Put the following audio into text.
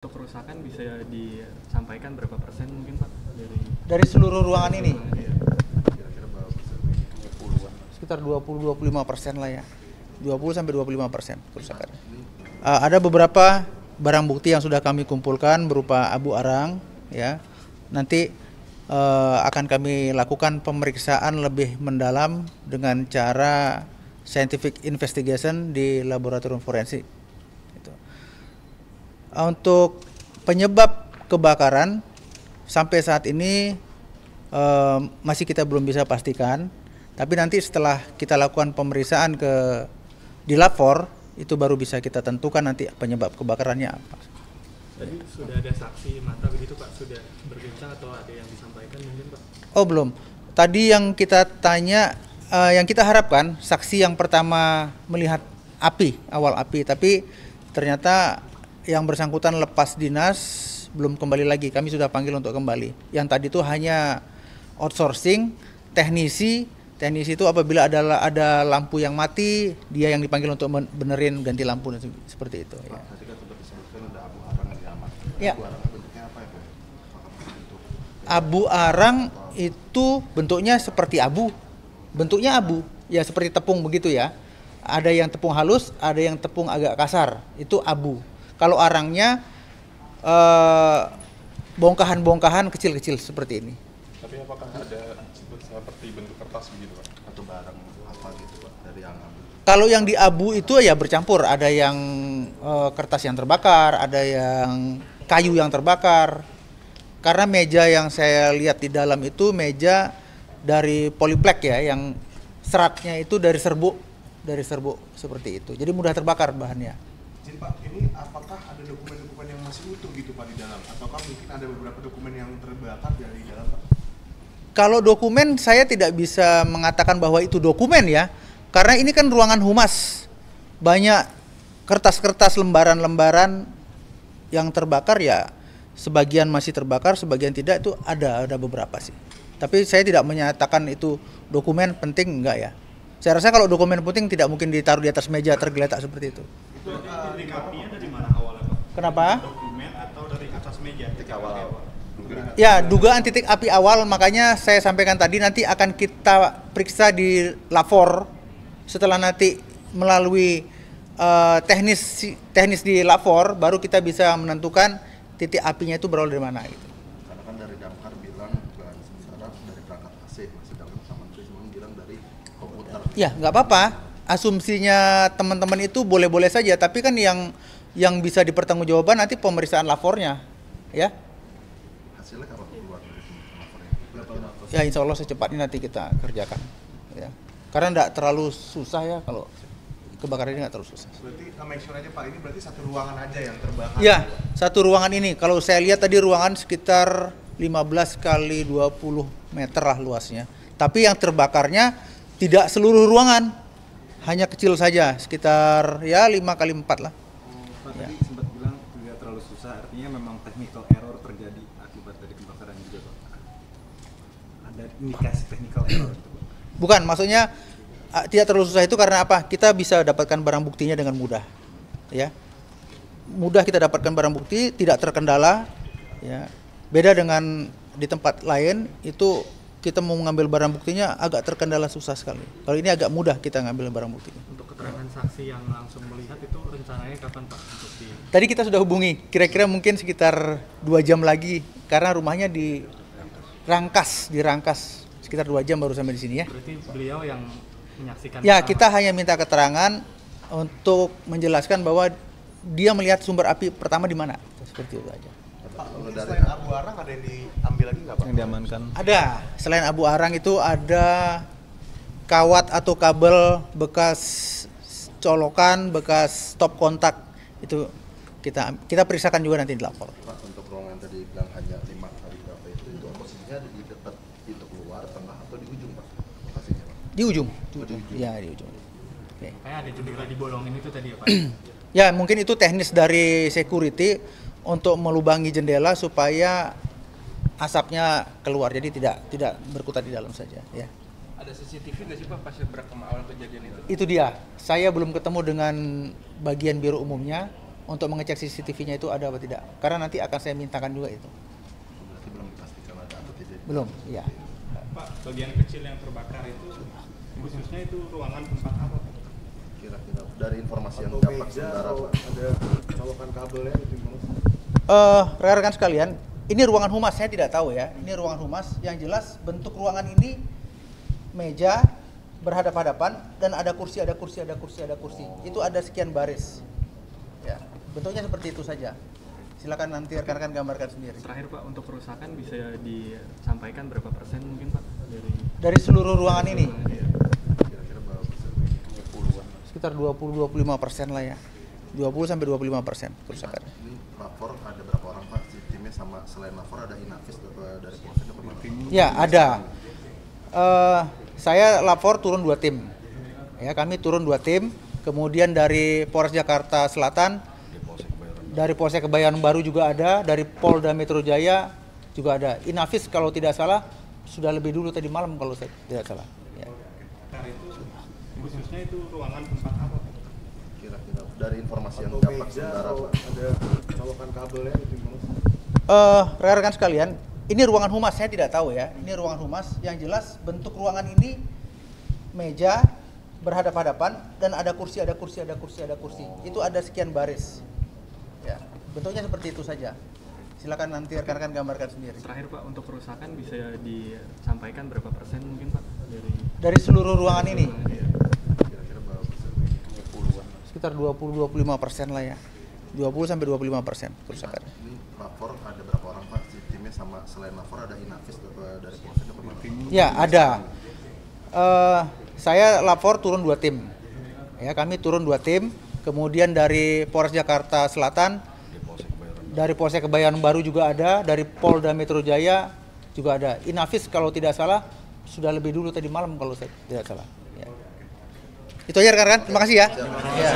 Untuk kerusakan bisa disampaikan berapa persen mungkin Pak dari seluruh ruangan ini? Iya. Kira-kira berapa persen? 20-an. Sekitar 20-25% lah ya. 20-25% kerusakan. Ada beberapa barang bukti yang sudah kami kumpulkan berupa abu arang ya. Nanti akan kami lakukan pemeriksaan lebih mendalam dengan cara scientific investigation di laboratorium forensik. Untuk penyebab kebakaran sampai saat ini masih kita belum bisa pastikan, tapi nanti setelah kita lakukan pemeriksaan di lapor itu baru bisa kita tentukan nanti penyebab kebakarannya apa. Tadi sudah ada saksi mata begitu Pak, sudah berbincang atau ada yang disampaikan mungkin Pak? Oh belum. Tadi yang kita tanya, yang kita harapkan saksi yang pertama melihat awal api, tapi ternyata yang bersangkutan lepas dinas belum kembali lagi. Kami sudah panggil untuk kembali. Yang tadi itu hanya outsourcing, teknisi itu apabila ada lampu yang mati, dia yang dipanggil untuk benerin ganti lampu dan seperti itu. Pak, tadi kan sempat disebutkan ada abu arang yang diamankan. Ya. Abu arang bentuknya apa ya Pak? Apakah bentuk Abu arang itu bentuknya seperti abu. Bentuknya abu, ya seperti tepung begitu ya. Ada yang tepung halus, ada yang tepung agak kasar. Itu abu. Kalau arangnya bongkahan-bongkahan kecil-kecil seperti ini. Tapi apakah ada seperti bentuk kertas begitu Pak? atau barang apa gitu Pak dari yang abu? Kalau yang di abu itu ya bercampur. Ada yang kertas yang terbakar, ada yang kayu yang terbakar. Karena meja yang saya lihat di dalam itu meja dari polyplek ya, yang seratnya itu dari serbuk seperti itu. Jadi mudah terbakar bahannya. Jadi Pak, ini apakah ada dokumen-dokumen yang masih utuh gitu Pak di dalam? Ataukah mungkin ada beberapa dokumen yang terbakar dari dalam Pak? Kalau dokumen saya tidak bisa mengatakan bahwa itu dokumen ya. Karena ini kan ruangan humas. Banyak kertas-kertas lembaran-lembaran yang terbakar ya. Sebagian masih terbakar, sebagian tidak, itu ada beberapa sih. Tapi saya tidak menyatakan itu dokumen penting, enggak ya. Saya rasa kalau dokumen penting tidak mungkin ditaruh di atas meja tergeletak seperti itu. Itu titik apinya dari mana awalnya Pak? Kenapa? Dokumen atau dari atas meja? Titik awal. Ya, dugaan titik api awal, makanya saya sampaikan tadi nanti akan kita periksa di lapor. Setelah nanti melalui teknis di lapor, baru kita bisa menentukan titik apinya itu berawal dari mana gitu. Karena kan dari damkar bilang bukan secara dari perangkat AC, sedangkan sama cuma bilang dari komputer. Ya, nggak apa-apa. Asumsinya teman-teman itu boleh-boleh saja, tapi kan yang bisa dipertanggungjawabkan nanti pemeriksaan lapornya, ya. Hasilnya kapan keluar dari lapornya? Ya, insya Allah secepatnya nanti kita kerjakan, ya. Karena nggak terlalu susah ya kalau kebakaran ini nggak terlalu susah. Berarti make sure aja Pak, ini berarti satu ruangan aja yang terbakar? Ya, satu ruangan ini. Kalau saya lihat tadi ruangan sekitar 15 kali 20 meter lah luasnya. Tapi yang terbakarnya tidak seluruh ruangan. Hanya kecil saja, sekitar ya 5 kali 4 lah. Pak Ya. tadi sempat bilang tidak terlalu susah, artinya memang technical error terjadi akibat dari kebakaran juga Pak. Ada indikasi technical error gitu Pak. Bukan, maksudnya tidak terlalu susah itu karena apa? Kita bisa dapatkan barang buktinya dengan mudah. Ya. Mudah kita dapatkan barang bukti, tidak terkendala, ya. Beda dengan di tempat lain itu kita mau mengambil barang buktinya agak terkendala, susah sekali. Kalau ini agak mudah kita ngambil barang buktinya. Untuk keterangan saksi yang langsung melihat itu rencananya kapan Pak untuk di? Tadi kita sudah hubungi, kira-kira mungkin sekitar 2 jam lagi karena rumahnya dirangkas sekitar 2 jam baru sampai di sini ya. Berarti beliau yang menyaksikan? Ya, pertama. kita hanya minta keterangan untuk menjelaskan bahwa dia melihat sumber api pertama di mana. Seperti itu aja. Pak, mungkin selain abu arang ada yang diambil lagi nggak Pak? Yang diamankan. Ada, selain abu arang itu ada kawat atau kabel bekas colokan, bekas stop kontak. Itu kita periksakan juga nanti di lapor. Pak, untuk ruangan tadi bilang hanya 5 kali berapa itu posisinya ada di dekat pintu keluar, tengah atau di ujung Pak? Lokasinya Pak? Di ujung. ujung. Ya, di ujung. Oke. Kayak ada jendela dibolongin itu tadi ya Pak? Ya, mungkin itu teknis dari security untuk melubangi jendela supaya asapnya keluar, jadi tidak berkutat di dalam saja ya. Ada CCTV nggak sih Pak pas berekam awal kejadian itu? Itu dia, saya belum ketemu dengan bagian biro umumnya untuk mengecek CCTV-nya itu ada apa tidak. Karena nanti akan saya mintakan juga itu. Berarti belum dipastikan ada atau tidak. Belum, iya. Pak, bagian kecil yang terbakar itu khususnya itu ruangan tempat apa? Kira-kira dari informasi yang Atau dapat meja saudara, atau Pak. ada colokan kabelnya gitu Bang? Rekan-rekan sekalian, ini ruangan humas, saya tidak tahu ya. Ini ruangan humas, yang jelas bentuk ruangan ini meja berhadap-hadapan dan ada kursi, ada kursi, ada kursi, ada kursi. Itu ada sekian baris. Ya, bentuknya seperti itu saja. Silakan nanti rekan-rekan gambarkan sendiri. Terakhir Pak, untuk kerusakan bisa disampaikan berapa persen mungkin Pak Dari seluruh ruangan ini, Kira-kira berapa persen? 20-an. sekitar 20-25% lah ya. 20-25% kerusakan. Ini lapor ada berapa orang Pak? Timnya sama selain lapor ada Inavis atau dari Polsek atau mana? Ya, ada. Saya lapor turun 2 tim. Ya, kami turun 2 tim. Kemudian dari Polres Jakarta Selatan, dari Polsek Kebayoran Baru juga ada, dari Polda Metro Jaya juga ada. Inavis kalau tidak salah sudah lebih dulu tadi malam kalau saya tidak salah. Ya. itu khususnya itu ruangan tempat apa? Kira-kira dari informasi yang Atau dapat meja saudara, atau Pak. ada colokan kabelnya gitu Bang? Rekan-rekan sekalian, ini ruangan humas, saya tidak tahu ya. Ini ruangan humas, yang jelas bentuk ruangan ini meja berhadap-hadapan dan ada kursi, ada kursi, ada kursi, ada kursi. Itu ada sekian baris. Ya, bentuknya seperti itu saja. Silakan nanti rekan-rekan gambarkan sendiri. Terakhir Pak, untuk kerusakan bisa disampaikan berapa persen mungkin Pak Dari seluruh ruangan ini, Kira-kira berapa persen? 20-an. sekitar 20-25% lah ya. 20-25% kerusakan. Ini lapor ada berapa orang Pak? Timnya sama selain lapor ada Inavis atau dari Polsek atau mana? Ya, ada. Saya lapor turun 2 tim. Ya, kami turun 2 tim. Kemudian dari Polres Jakarta Selatan, dari Polsek Kebayoran Baru juga ada, dari Polda Metro Jaya juga ada. Inavis kalau tidak salah sudah lebih dulu tadi malam kalau saya tidak salah. Ya. Itu aja rekan-rekan. Terima kasih ya. Ya.